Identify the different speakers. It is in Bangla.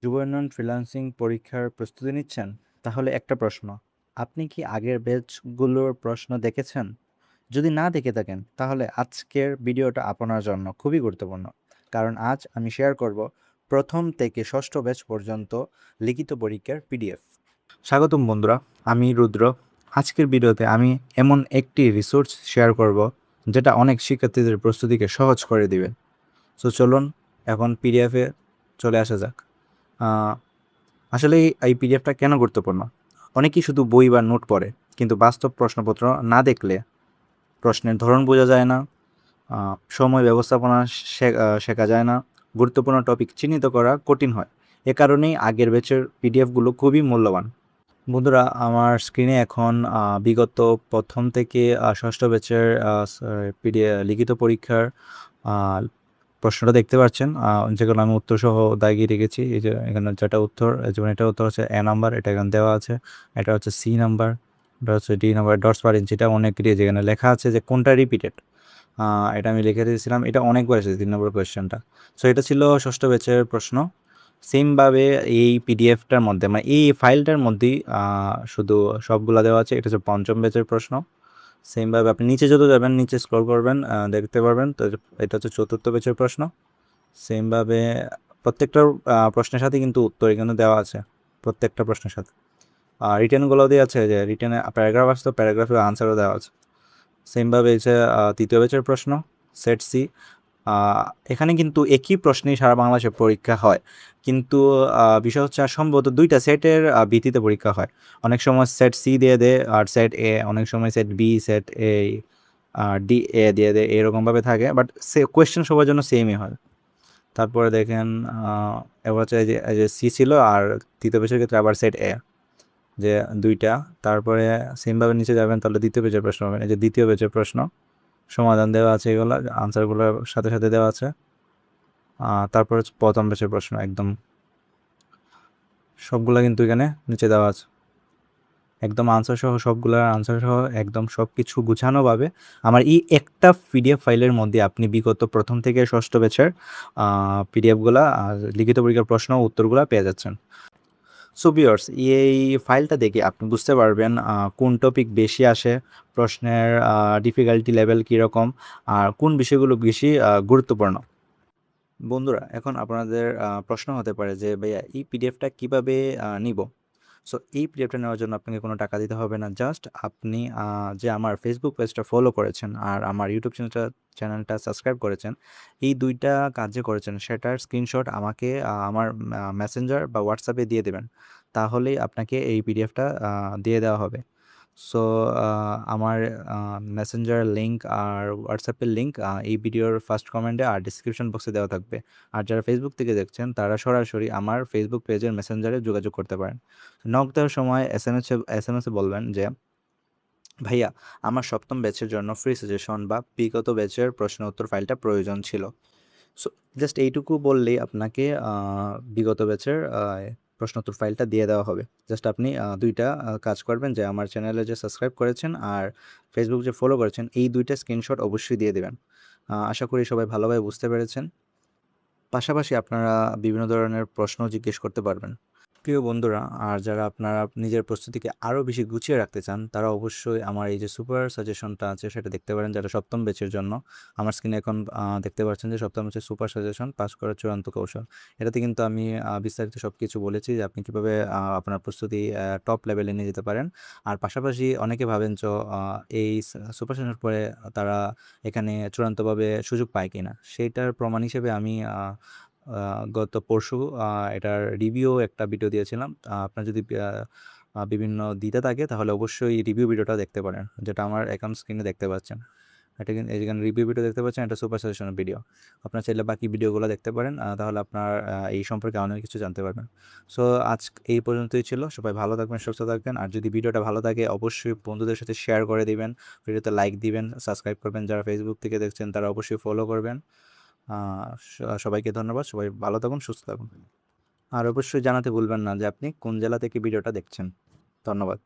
Speaker 1: যুব উন্নয়ন ফ্রিল্যান্সিং পরীক্ষার প্রস্তুতি নিচ্ছেন? তাহলে একটা প্রশ্ন, আপনি কি আগের ব্যাচগুলোর প্রশ্ন দেখেছেন? যদি না দেখে থাকেন তাহলে আজকের ভিডিওটা আপনার জন্য খুবই গুরুত্বপূর্ণ। কারণ আজ আমি শেয়ার করব প্রথম থেকে ষষ্ঠ ব্যাচ পর্যন্ত লিখিত পরীক্ষার পিডিএফ। স্বাগতম বন্ধুরা, আমি রুদ্র। আজকের ভিডিওতে আমি এমন একটি রিসোর্স শেয়ার করব যেটা অনেক শিক্ষার্থীদের প্রস্তুতিকে সহজ করে দিবে। সো চলুন এখন পিডিএফে চলে আসা যাক। আহ, আসলে এই পিডিএফটা কেন গুরুত্বপূর্ণ? অনেকেই শুধু বই বা নোট পড়ে, কিন্তু বাস্তব প্রশ্নপত্র না দেখলে প্রশ্নের ধরন বোঝা যায় না, সময় ব্যবস্থাপনা শেখা যায় না, গুরুত্বপূর্ণ টপিক চিহ্নিত করা কঠিন হয়। এ কারণেই আগের ব্যাচের পিডিএফগুলো খুবই মূল্যবান। বন্ধুরা, আমার স্ক্রিনে এখন বিগত প্রথম থেকে ষষ্ঠ ব্যাচের লিখিত পরীক্ষার আহ, প্রশ্নটা দেখতে পাচ্ছেন, যেগুলো আমি উত্তর সহ দাগিয়ে রেখেছি। এই যে এখানে যেটা উত্তর, যেমন এটা উত্তর হচ্ছে এ নাম্বার, এটা এখানে দেওয়া আছে। এটা হচ্ছে সি নাম্বার, এটা হচ্ছে ডি নাম্বার। ডটস পার ইঞ্চিটা অনেক যেখানে লেখা আছে যে কোনটা রিপিটেড, এটা আমি লিখে দিয়েছিলাম। এটা অনেকবার এসেছে 3 নম্বর কোয়েশ্চেনটা। সো এটা ছিল ষষ্ঠ ব্যাচের প্রশ্ন। সেমভাবে এই পিডিএফটার মধ্যে, মানে এই ফাইলটার মধ্যেই শুধু সবগুলা দেওয়া আছে। এটা হচ্ছে পঞ্চম ব্যাচের প্রশ্ন। সেমভাবে আপনি নিচে যত যাবেন, নিচে স্ক্রল করবেন, দেখতে পারবেন। তো এটা হচ্ছে চতুর্থ ব্যাচের প্রশ্ন। সেমভাবে প্রত্যেকটা প্রশ্নের সাথে কিন্তু উত্তর এখানে দেওয়া আছে, প্রত্যেকটা প্রশ্নের সাথে। রিটেনগুলো দিয়ে আছে, যে রিটেনে প্যারাগ্রাফ আসতো, প্যারাগ্রাফের আনসারও দেওয়া আছে। সেমভাবে হচ্ছে তৃতীয় ব্যাচের প্রশ্ন, সেট সি। এখানে কিন্তু একই প্রশ্নেই সারা বাংলাদেশে পরীক্ষা হয়, কিন্তু বিষয় হচ্ছে সম্ভবত দুইটা সেটের ভিত্তিতে পরীক্ষা হয়। অনেক সময় সেট সি দিয়ে দেয় আর সেট এ, অনেক সময় set B, set A, D A দিয়ে দেয়, এরকমভাবে থাকে। বাট কোয়েশ্চেন সবার জন্য সেমই হয়। তারপরে দেখেন, এবার হচ্ছে এই যে সি ছিল, আর তৃতীয় পেজের ক্ষেত্রে আবার সেট এ, যে দুইটা। তারপরে সেমভাবে নিচে যাবেন, তাহলে দ্বিতীয় পেজের প্রশ্ন পাবেন। এই যে দ্বিতীয় পেজের প্রশ্ন, সমাধান দেওয়া আছে, এগুলো আনসারগুলো সাথে সাথে দেওয়া আছে। তারপর হচ্ছে প্রথম পেজের প্রশ্ন, একদম সবগুলা কিন্তু এখানে নিচে দেওয়া আছে, একদম আনসার সহ, সবগুলার আনসার সহ, একদম সব কিছু গুছানোভাবে আমার এই একটা পিডিএফ ফাইলের মধ্যে আপনি বিগত প্রথম থেকে ষষ্ঠ ব্যাচের পিডিএফগুলা, লিখিত পরীক্ষার প্রশ্ন ও উত্তরগুলা পেয়ে যাচ্ছেন। সো ভিউয়ার্স, এই ফাইলটা দেখে আপনি বুঝতে পারবেন কোন টপিক বেশি আসে, প্রশ্নের ডিফিকাল্টি লেভেল কীরকম, আর কোন বিষয়গুলো বেশি গুরুত্বপূর্ণ। বন্ধুরা, এখন আপনাদের প্রশ্ন হতে পারে যে ভাইয়া এই পিডিএফটা কিভাবে নিব? সো এই পিডিএফটা নেওয়ার জন্য আপনাকে কোনো টাকা দিতে হবে না। জাস্ট আপনি যে আমার ফেসবুক পেজটা ফলো করেছেন আর আমার ইউটিউব চ্যানেলটা সাবস্ক্রাইব করেছেন, এই দুইটা কাজ যে করেছেন সেটার স্ক্রিনশট আমাকে আমার মেসেঞ্জার বা হোয়াটসঅ্যাপে দিয়ে দেবেন। তাহলেই আপনাকে এই পিডিএফটা দিয়ে দেওয়া হবে। সো আমার মেসেঞ্জার লিঙ্ক আর হোয়াটসঅ্যাপের লিঙ্ক এই ভিডিওর ফার্স্ট কমেন্টে আর ডিসক্রিপশন বক্সে দেওয়া থাকবে। আর যারা ফেসবুক থেকে দেখছেন তারা সরাসরি আমার ফেসবুক পেজের মেসেঞ্জারে যোগাযোগ করতে পারেন। নক দেওয়ার সময় এসএমএসে বলবেন যে ভাইয়া, আমার সপ্তম ব্যাচের জন্য ফ্রি সাজেশন বা বিগত ব্যাচের প্রশ্ন উত্তর ফাইলটা প্রয়োজন ছিল। সো জাস্ট এইটুকু বললেই আপনাকে বিগত ব্যাচের প্রশ্নোত্তর ফাইলটা দিয়ে দেওয়া হবে। জাস্ট আপনি দুইটা কাজ করবেন, যে আমার চ্যানেলে যে সাবস্ক্রাইব করেছেন আর ফেসবুক যে ফলো করেছেন, এই দুইটা স্ক্রিনশট অবশ্যই দিয়ে দেবেন। আশা করি সবাই ভালোভাবে বুঝতে পেরেছেন। পাশাপাশি আপনারা বিভিন্ন ধরনের প্রশ্ন জিজ্ঞেস করতে পারবেন। প্রিয় বন্ধুরা, আর যারা আপনারা নিজের প্রস্তুতিকে আরও বেশি গুছিয়ে রাখতে চান, তারা অবশ্যই আমার এই যে সুপার সাজেশনটা আছে সেটা দেখতে পারেন, যারা সপ্তম ব্যাচের জন্য। আমার স্ক্রিনে এখন দেখতে পাচ্ছেন যে সপ্তম ব্যাচের সুপার সাজেশন, পাস করার চূড়ান্ত কৌশল। এটাতে কিন্তু আমি বিস্তারিত সব কিছু বলেছি, যে আপনি কীভাবে আপনার প্রস্তুতি টপ লেভেলে নিয়ে যেতে পারেন। আর পাশাপাশি অনেকে ভাবেন যে এই সুপার সাজেশন পরে তারা এখানে চূড়ান্তভাবে সুযোগ পায় কিনা, সেইটার প্রমাণ হিসেবে আমি গত পরশু এটার রিভিউ একটা ভিডিও দিয়েছিলাম। আপনার যদি বিভিন্ন দিতে থাকে তাহলে অবশ্যই রিভিউ ভিডিওটা দেখতে পারেন, যেটা আমার অ্যাকাউন্ট স্ক্রিনে দেখতে পাচ্ছেন। এটা কিন্তু যেখানে রিভিউ ভিডিও দেখতে পাচ্ছেন, এটা সুপার সাজেশনের ভিডিও। আপনার চাইলে বাকি ভিডিওগুলো দেখতে পারেন, তাহলে আপনার এই সম্পর্কে অনেক কিছু জানতে পারবেন। সো আজ এই পর্যন্তই ছিল। সবাই ভালো থাকবেন, সুস্থ থাকবেন। আর যদি ভিডিওটা ভালো থাকে অবশ্যই বন্ধুদের সাথে শেয়ার করে দিবেন, ভিডিওতে লাইক দিবেন, সাবস্ক্রাইব করবেন। যারা ফেসবুক থেকে দেখছেন তারা অবশ্যই ফলো করবেন। সবাইকে ধন্যবাদ। সবাই ভালো থাকুন, সুস্থ থাকুন। আর অবশ্যই জানাতে ভুলবেন না যে আপনি কোন জেলা থেকে ভিডিওটা দেখছেন। ধন্যবাদ।